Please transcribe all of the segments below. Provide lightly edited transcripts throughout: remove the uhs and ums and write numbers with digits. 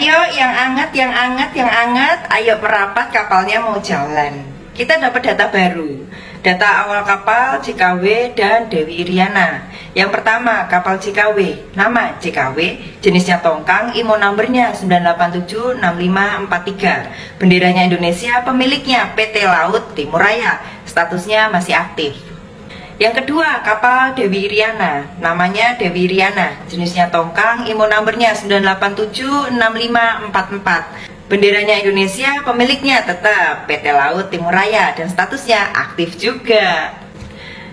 Ayo yang anget, ayo merapat, kapalnya mau jalan. Kita dapat data baru. Data awal kapal JKW dan Dewi Iriana. Yang pertama, kapal JKW, nama JKW, jenisnya tongkang, IMO numbernya 9876543. Benderanya Indonesia, pemiliknya PT Laut Timur Raya, statusnya masih aktif. Yang kedua, kapal Dewi Iriana, namanya Dewi Iriana, jenisnya tongkang, IMO numbernya 9876544. Benderanya Indonesia, pemiliknya tetap PT Laut Timur Raya dan statusnya aktif juga.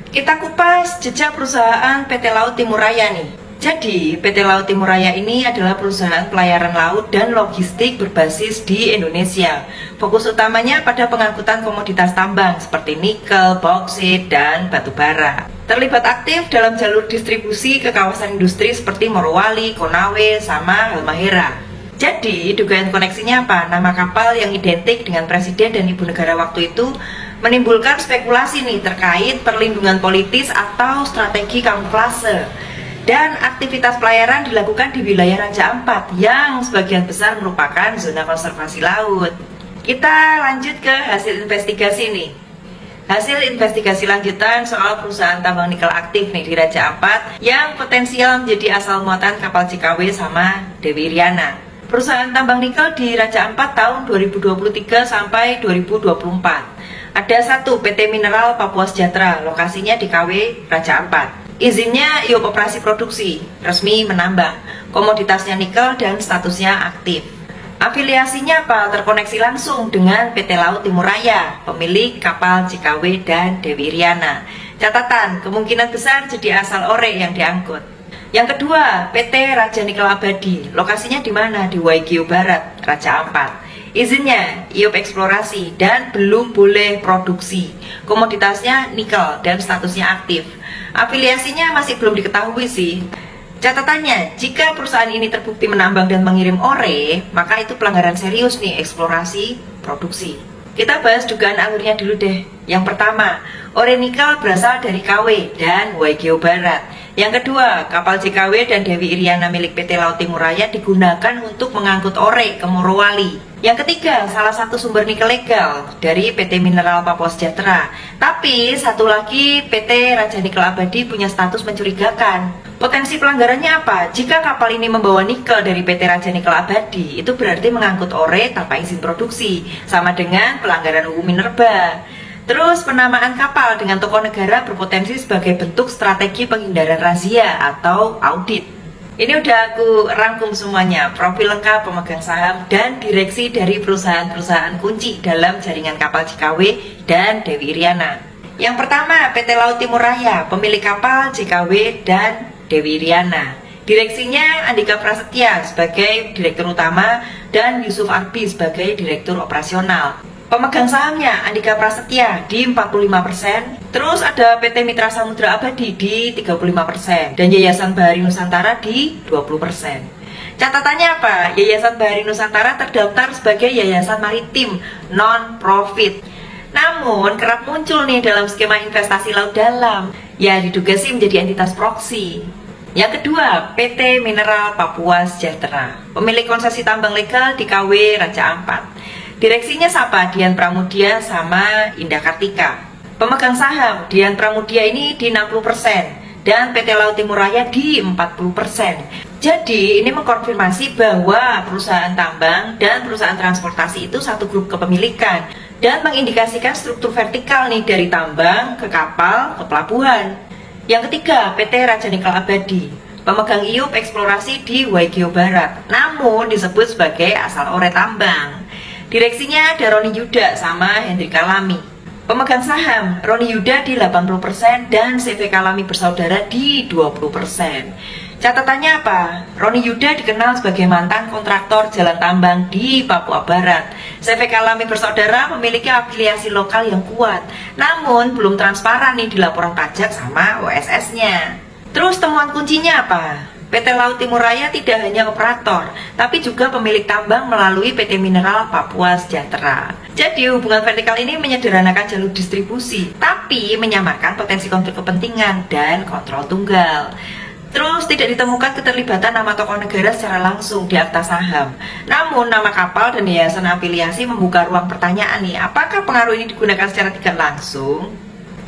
Kita kupas jejak perusahaan PT Laut Timur Raya nih. Jadi, PT Laut Timur Raya ini adalah perusahaan pelayaran laut dan logistik berbasis di Indonesia. Fokus utamanya pada pengangkutan komoditas tambang seperti nikel, bauksit, dan batu bara. Terlibat aktif dalam jalur distribusi ke kawasan industri seperti Morowali, Konawe, sama Halmahera. Jadi, dugaan koneksinya apa? Nama kapal yang identik dengan presiden dan ibu negara waktu itu menimbulkan spekulasi nih terkait perlindungan politis atau strategi kamuflase. Dan aktivitas pelayaran dilakukan di wilayah Raja Ampat yang sebagian besar merupakan zona konservasi laut. Kita lanjut ke hasil investigasi nih. Hasil investigasi lanjutan soal perusahaan tambang nikel aktif nih di Raja Ampat yang potensial menjadi asal muatan kapal JKW sama Dewi Iriana. Perusahaan tambang nikel di Raja Ampat tahun 2023 sampai 2024. Ada satu PT Mineral Papua Sejahtera, lokasinya di KW Raja Ampat. Izinnya IOP operasi produksi, resmi menambang. Komoditasnya nikel dan statusnya aktif. Afiliasinya apa? Terkoneksi langsung dengan PT Laut Timur Raya, pemilik kapal JKW dan Dewi Iriana. Catatan, kemungkinan besar jadi asal ore yang diangkut. Yang kedua, PT Raja Nikel Abadi, lokasinya di mana? Di Waigeo Barat, Raja Ampat. Izinnya IOP eksplorasi dan belum boleh produksi. Komoditasnya nikel dan statusnya aktif. Afiliasinya masih belum diketahui sih. Catatannya, jika perusahaan ini terbukti menambang dan mengirim ore, maka itu pelanggaran serius nih eksplorasi produksi. Kita bahas dugaan alurnya dulu deh. Yang pertama, ore nikel berasal dari KW dan Waigeo Barat. Yang kedua, kapal JKW dan Dewi Iriana milik PT Laut Timur Raya digunakan untuk mengangkut ore ke Morowali. Yang ketiga, salah satu sumber nikel legal dari PT Mineral Papua Sejahtera. Tapi satu lagi, PT Raja Nikel Abadi punya status mencurigakan. Potensi pelanggarannya apa? Jika kapal ini membawa nikel dari PT Raja Nikel Abadi, itu berarti mengangkut ore tanpa izin produksi, sama dengan pelanggaran UU Minerba. Terus penamaan kapal dengan tokoh negara berpotensi sebagai bentuk strategi penghindaran razia atau audit. Ini udah aku rangkum semuanya, profil lengkap pemegang saham dan direksi dari perusahaan-perusahaan kunci dalam jaringan kapal JKW dan Dewi Iriana. Yang pertama, PT Laut Timur Raya, pemilik kapal JKW dan Dewi Iriana. Direksinya Andika Prasetya sebagai direktur utama dan Yusuf Arbi sebagai direktur operasional. Pemegang sahamnya Andika Prasetya di 45%, terus ada PT Mitra Samudra Abadi di 35%, dan Yayasan Bahari Nusantara di 20%. Catatannya apa? Yayasan Bahari Nusantara terdaftar sebagai yayasan maritim non-profit. Namun kerap muncul nih dalam skema investasi laut dalam. Ya diduga sih menjadi entitas proksi. Yang kedua, PT Mineral Papua Sejahtera, pemilik konsesi tambang legal di KW Raja Ampat. Direksinya siapa? Dian Pramudia sama Indah Kartika. Pemegang saham Dian Pramudia ini di 60% dan PT Laut Timur Raya di 40%. Jadi ini mengkonfirmasi bahwa perusahaan tambang dan perusahaan transportasi itu satu grup kepemilikan dan mengindikasikan struktur vertikal nih dari tambang ke kapal ke pelabuhan. Yang ketiga, PT Raja Nikel Abadi, pemegang IOP eksplorasi di Waigeo Barat, namun disebut sebagai asal ore tambang. Direksinya ada Roni Yuda sama Hendrika Lami. Pemegang saham Roni Yuda di 80% dan CV Kalami bersaudara di 20%. Catatannya apa? Roni Yuda dikenal sebagai mantan kontraktor jalan tambang di Papua Barat. CV Kalami bersaudara memiliki afiliasi lokal yang kuat, namun belum transparan nih di laporan pajak sama OSS-nya. Terus temuan kuncinya apa? PT Laut Timur Raya tidak hanya operator, tapi juga pemilik tambang melalui PT Mineral Papua Sejahtera. Jadi hubungan vertikal ini menyederhanakan jalur distribusi, tapi menyamakan potensi konflik kepentingan dan kontrol tunggal. Terus tidak ditemukan keterlibatan nama tokoh negara secara langsung di akta saham. Namun nama kapal dan yayasan afiliasi membuka ruang pertanyaan nih, apakah pengaruh ini digunakan secara tidak langsung?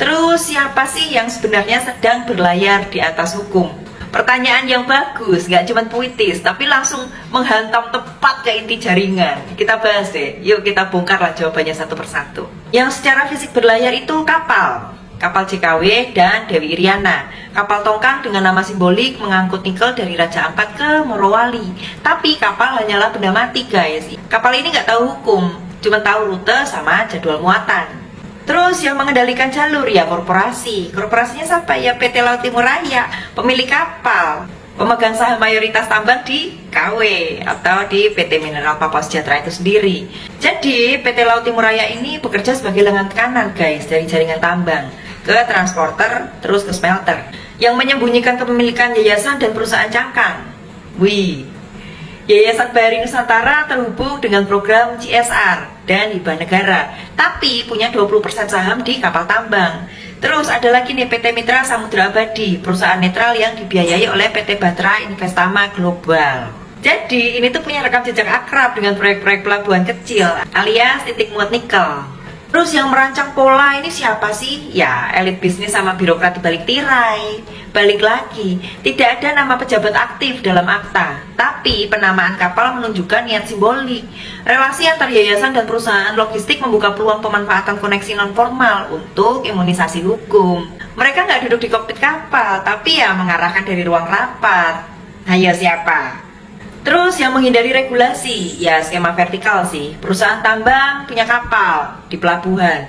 Terus siapa sih yang sebenarnya sedang berlayar di atas hukum? Pertanyaan yang bagus, nggak cuma puitis, tapi langsung menghantam tepat ke inti jaringan. Kita bahas deh, yuk kita bongkarlah jawabannya satu persatu. Yang secara fisik berlayar itu kapal JKW dan Dewi Iriana. Kapal tongkang dengan nama simbolik mengangkut nikel dari Raja Ampat ke Morowali. Tapi kapal hanyalah benda mati guys. Kapal ini nggak tahu hukum, cuma tahu rute sama jadwal muatan. Terus yang mengendalikan jalur ya korporasi. Korporasinya siapa? Ya PT Laut Timur Raya, pemilik kapal. Pemegang saham mayoritas tambang di KW atau di PT Mineral Papua Sejahtera itu sendiri. Jadi PT Laut Timur Raya ini bekerja sebagai lengan kanan guys dari jaringan tambang ke transporter terus ke smelter yang menyembunyikan kepemilikan yayasan dan perusahaan cangkang. Wih, Yayasan Bahari Nusantara terhubung dengan program CSR dan hibah negara, tapi punya 20% saham di kapal tambang. Terus ada lagi nih PT Mitra Samudra Abadi, perusahaan netral yang dibiayai oleh PT Batra Investama Global. Jadi ini tuh punya rekam jejak akrab dengan proyek-proyek pelabuhan kecil alias titik muat nikel. Terus yang merancang pola ini siapa sih? Ya elit bisnis sama birokrat di balik tirai. Balik lagi, tidak ada nama pejabat aktif dalam akta, tapi penamaan kapal menunjukkan niat simbolik. Relasi antar yayasan dan perusahaan logistik membuka peluang pemanfaatan koneksi non formal untuk imunisasi hukum. Mereka nggak duduk di kokpit kapal, tapi ya mengarahkan dari ruang rapat. Ayo siapa? Terus yang menghindari regulasi, ya skema vertikal sih. Perusahaan tambang punya kapal di pelabuhan.